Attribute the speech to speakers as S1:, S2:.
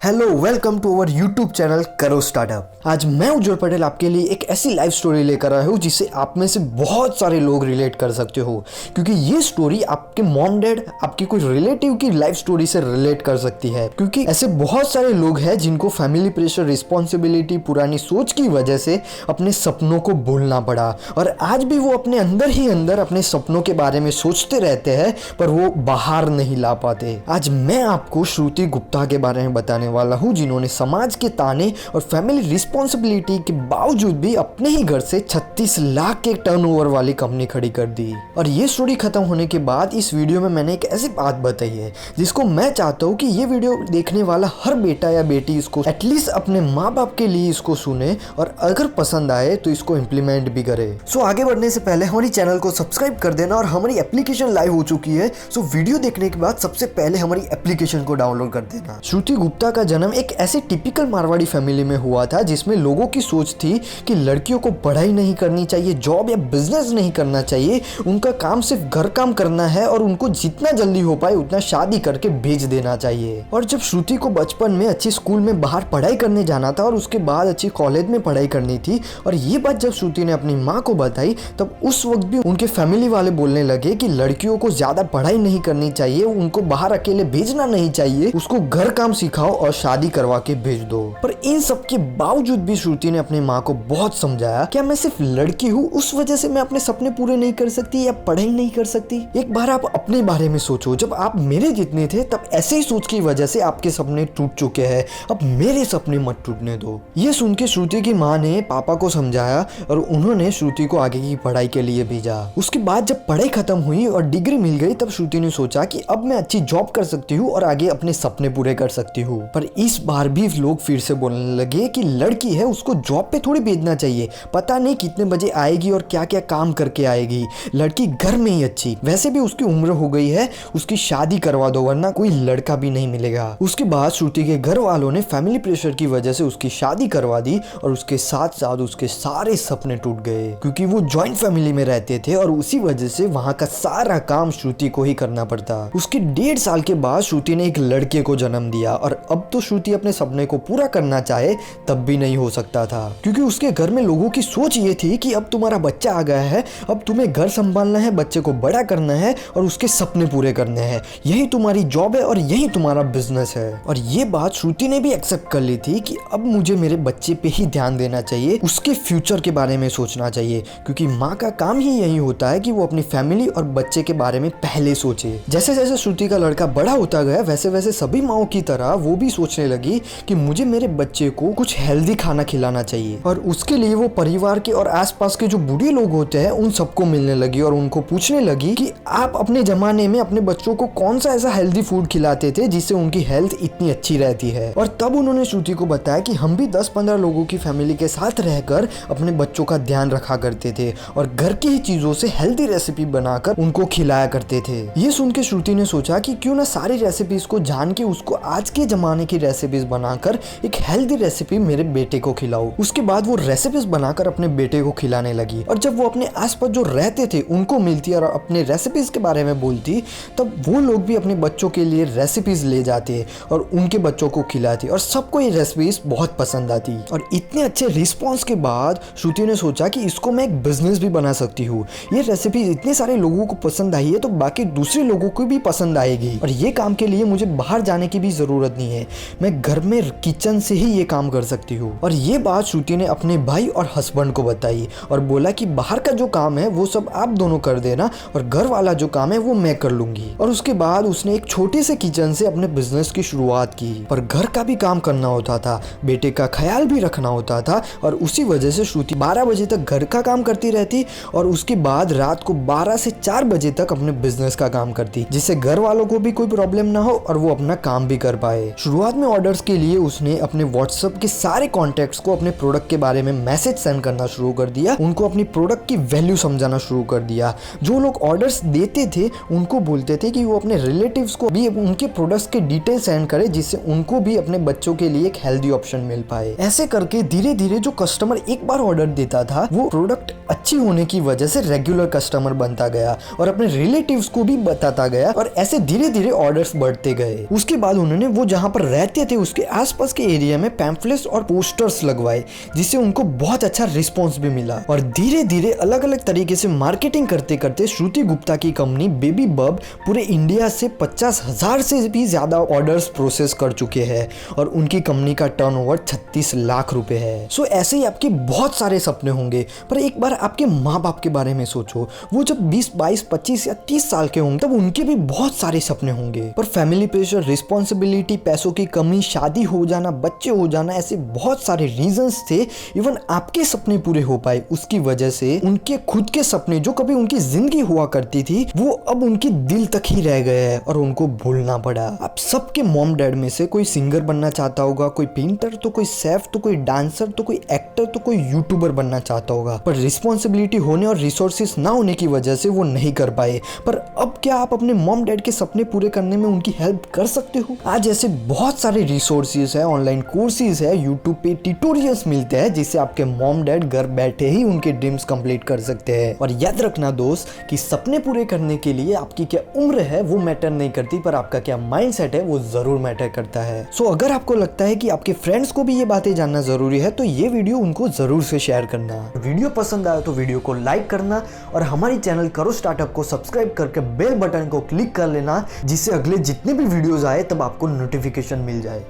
S1: Hello welcome to our YouTube channel करो startup. आज मैं उज्जवल पटेल आपके लिए एक ऐसी लाइफ स्टोरी लेकर आया हूँ जिससे आप में से बहुत सारे लोग रिलेट कर सकते हो, क्योंकि ये स्टोरी आपके मॉम डैड, आपके कोई रिलेटिव की लाइफ स्टोरी से रिलेट कर सकती है। क्योंकि ऐसे बहुत सारे लोग हैं जिनको फैमिली प्रेशर, रिस्पॉन्सिबिलिटी, पुरानी सोच की वजह से अपने सपनों को भूलना पड़ा और आज भी वो अपने अंदर ही अंदर अपने सपनों के बारे में सोचते रहते हैं पर वो बाहर नहीं ला पाते। आज मैं आपको श्रुति गुप्ता के बारे में बताने वाला हूं, जिन्होंने समाज के ताने और फैमिली रिस्पॉन्सिबिलिटी के बावजूद भी अपने ही घर से 36 लाख के टर्नओवर वाली कंपनी खड़ी कर दी। और ये स्टोरी खत्म होने के बाद इस वीडियो में मैंने एक ऐसी बात बताई है जिसको मैं चाहता हूं कि ये वीडियो देखने वाला हर बेटा या बेटी इसको एटलीस्ट अपने माँ बाप के लिए इसको सुने और अगर पसंद आए तो इसको इम्प्लीमेंट भी करे। सो आगे बढ़ने से पहले हमारी चैनल को सब्सक्राइब कर देना और हमारी एप्लीकेशन लाइव हो चुकी है। सो वीडियो देखने के बाद सबसे पहले हमारी एप्लीकेशन को डाउनलोड कर देना। श्रुति गुप्ता का जन्म एक ऐसे टिपिकल मारवाड़ी फैमिली में हुआ था जिसमें लोगों की सोच थी कि लड़कियों को पढ़ाई नहीं करनी चाहिए, जॉब या बिजनेस नहीं करना चाहिए, उनका काम सिर्फ घर काम करना है और उनको जितना जल्दी हो पाए उतना शादी करके भेज देना चाहिए। और जब श्रुति को बचपन में अच्छी स्कूल में बाहर पढ़ाई करने जाना था और उसके बाद अच्छी कॉलेज में पढ़ाई करनी थी और ये बात जब श्रुति ने अपनी माँ को बताई तब उस वक्त भी उनके फैमिली वाले बोलने लगे कि लड़कियों को ज्यादा पढ़ाई नहीं करनी चाहिए, उनको बाहर अकेले भेजना नहीं चाहिए, उसको घर काम सिखाओ और शादी करवा के भेज दो। पर इन सब के बावजूद भी श्रुति ने अपनी माँ को बहुत समझाया, क्या मैं सिर्फ लड़की हूँ उस वजह से मैं अपने सपने पूरे नहीं कर सकती या पढ़ाई नहीं कर सकती? एक बार आप अपने बारे में सोचो, जब आप मेरे जितने थे तब ऐसे ही सोच की वजह से आपके सपने टूट चुके हैं, अब मेरे सपने मत टूटने दो। ये सुन के श्रुति की माँ ने पापा को समझाया और उन्होंने श्रुति को आगे की पढ़ाई के लिए भेजा। उसके बाद जब पढ़ाई खत्म हुई और डिग्री मिल गई तब श्रुति ने सोचा कि अब मैं अच्छी जॉब कर सकती हूँ और आगे अपने सपने पूरे कर सकती हूँ। पर इस बार भी लोग फिर से बोलने लगे कि लड़की है उसको जॉब पे थोड़ी भेजना चाहिए, पता नहीं कितने बजे आएगी और क्या क्या काम करके आएगी, लड़की घर में ही अच्छी, वैसे भी उसकी उम्र हो गई है, उसकी शादी करवा दो वरना कोई लड़का भी नहीं मिलेगा। उसके बाद श्रुति के घर वालों ने फैमिली प्रेशर की वजह से उसकी शादी करवा दी और उसके साथ साथ उसके सारे सपने टूट गए, क्योंकि वो जॉइंट फैमिली में रहते थे और उसी वजह से वहाँ का सारा काम श्रुति को ही करना पड़ता। उसके 1.5 साल के बाद श्रुति ने एक लड़के को जन्म दिया और अब तो श्रुति अपने सपने को पूरा करना चाहे तब भी नहीं हो सकता था, क्योंकि उसके घर में लोगों की सोच ये थी कि अब तुम्हारा बच्चा आ गया है, अब तुम्हें घर संभालना है, बच्चे को बड़ा करना है और उसके सपने पूरे करने हैं, यही तुम्हारी जॉब है और यही तुम्हारा बिजनेस है। और ये बात श्रुति ने भी एक्सेप्ट कर ली थी कि अब मुझे मेरे बच्चे पे ही ध्यान देना चाहिए, उसके फ्यूचर के बारे में सोचना चाहिए, क्योंकि माँ का काम ही यही होता है कि वो अपनी फैमिली और बच्चे के बारे में पहले सोचे। जैसे जैसे श्रुति का लड़का बड़ा होता गया वैसे वैसे सभी माओं की तरह वो भी सोचने लगी कि मुझे मेरे बच्चे को कुछ हेल्दी खाना खिलाना चाहिए और उसके लिए वो परिवार के और आसपास के जो बूढ़े लोग होते हैं उन सबको मिलने लगी और उनको पूछने लगी कि आप अपने जमाने में अपने बच्चों को कौन सा ऐसा हेल्दी फूड खिलाते थे जिससे उनकी हेल्थ इतनी अच्छी रहती है। और तब उन्होंने श्रुति को बताया कि हम भी 10-15 लोगों की फैमिली के साथ रहकर अपने बच्चों का ध्यान रखा करते थे और घर की ही चीजों से हेल्दी रेसिपी बनाकर उनको खिलाया करते थे। ये सुन के श्रुति ने सोचा कि क्यों ना सारी रेसिपीज को जान के उसको आज के जमाने की रेसिपीज बनाकर एक हेल्दी रेसिपी मेरे बेटे को खिलाओ। उसके बाद वो रेसिपीज बनाकर अपने बेटे को खिलाने लगी और जब वो अपने आसपास जो रहते थे उनको मिलती और अपने रेसिपीज के बारे में बोलती तब वो लोग भी अपने बच्चों के लिए रेसिपीज ले जाते और उनके बच्चों को खिलाती और सबको ये रेसिपीज बहुत पसंद आती। और इतने अच्छे रिस्पॉन्स के बाद श्रुति ने सोचा कि इसको मैं एक बिजनेस भी बना सकती हूँ, ये रेसिपीज इतने सारे लोगों को पसंद आई है तो बाकी दूसरे लोगों को भी पसंद आएगी और ये काम के लिए मुझे बाहर जाने की भी जरूरत नहीं है, मैं घर में किचन से ही ये काम कर सकती हूँ। और ये बात श्रुति ने अपने भाई और हस्बैंड को बताई और बोला कि बाहर का जो काम है वो सब आप दोनों कर देना और घर वाला जो काम है वो मैं कर लूंगी। और उसके बाद उसने एक छोटे से किचन से अपने बिजनेस की शुरुआत की। पर घर का भी काम करना होता था, बेटे का ख्याल भी रखना होता था और उसी वजह से श्रुति 12 बजे तक घर का काम करती रहती और उसके बाद रात को 12 से 4 बजे तक अपने बिजनेस का काम करती, जिससे घर वालों को भी कोई प्रॉब्लम ना हो और वो अपना काम भी कर पाए। शुरुआत में ऑर्डर्स के लिए उसने अपने व्हाट्सएप के सारे कॉन्टेक्ट्स को अपने प्रोडक्ट के बारे में मैसेज सेंड करना शुरू कर दिया, उनको अपनी प्रोडक्ट की वैल्यू समझाना शुरू कर दिया। जो लोग ऑर्डर्स देते थे उनको बोलते थे कि वो अपने रिलेटिव्स को भी उनके प्रोडक्ट्स के डिटेल सेंड करे जिससे उनको भी अपने बच्चों के लिए एक हेल्दी ऑप्शन मिल पाए। ऐसे करके धीरे धीरे जो कस्टमर एक बार ऑर्डर देता था वो प्रोडक्ट अच्छी होने की वजह से रेगुलर कस्टमर बनता गया और अपने रिलेटिव्स को भी बताता गया और ऐसे धीरे धीरे ऑर्डर्स बढ़ते गए। उसके बाद उन्होंने वो जहाँ पर रहते थे उसके आसपास के एरिया में पैम्फलेट्स और पोस्टर्स लगवाए, जिससे उनको बहुत अच्छा रिस्पॉन्स भी मिला। और धीरे धीरे अलग अलग तरीके से मार्केटिंग करते करते श्रुति गुप्ता की कंपनी बेबी बब पूरे इंडिया से 50,000 से भी ज्यादा ऑर्डर्स प्रोसेस कर चुके हैं और उनकी कंपनी का टर्नओवर 36 लाख रुपए है। सो ऐसे ही आपके बहुत सारे सपने होंगे, पर एक बार आपके माँ बाप के बारे में सोचो। वो जब 20, 22, 25 या 30 साल के होंगे तब उनके भी बहुत सारे सपने होंगे, पर फैमिली प्रेशर, रिस्पॉन्सिबिलिटी, पैसों की कमी, शादी हो जाना, बच्चे हो जाना, ऐसे बहुत सारे रीजंस थे इवन आपके सपने पूरे हो पाए। उसकी वजह से उनके खुद के सपने जो कभी उनकी जिंदगी हुआ करती थी वो अब उनके दिल तक ही रह गए हैं और उनको भूलना पड़ा। अब सबके मॉम डैड में से कोई सिंगर बनना चाहता होगा, कोई पेंटर, तो कोई शेफ, तो कोई डांसर, तो कोई एक्टर, तो कोई यूट्यूबर बनना चाहता होगा, पर रिस्पॉन्सिबिलिटी होने और रिसोर्सेस ना होने की वजह से वो नहीं कर पाए। पर अब क्या आप अपने मॉम डैड के सपने पूरे करने में उनकी हेल्प कर सकते हो? आज ऐसे बहुत सारे रिसोर्सेज है, ऑनलाइन कोर्सेज है, यूट्यूब पे ट्यूटोरियल्स मिलते हैं जिससे आपके मॉम डैड घर बैठे ही उनके ड्रीम्स कंप्लीट कर सकते हैं। और याद रखना दोस्त कि सपने पूरे करने के लिए आपकी क्या उम्र है वो मैटर नहीं करती, पर आपका क्या माइंडसेट है वो जरूर मैटर करता है। सो अगर आपको लगता है कि आपके फ्रेंड्स को भी ये बातें जानना जरूरी है तो ये वीडियो उनको जरूर से शेयर करना। वीडियो पसंद आया तो वीडियो को लाइक करना और हमारी चैनल करो स्टार्टअप को सब्सक्राइब करके बेल बटन को क्लिक कर लेना, जिससे अगले जितने भी वीडियोस आए तब आपको नोटिफिकेशन मिल जाए।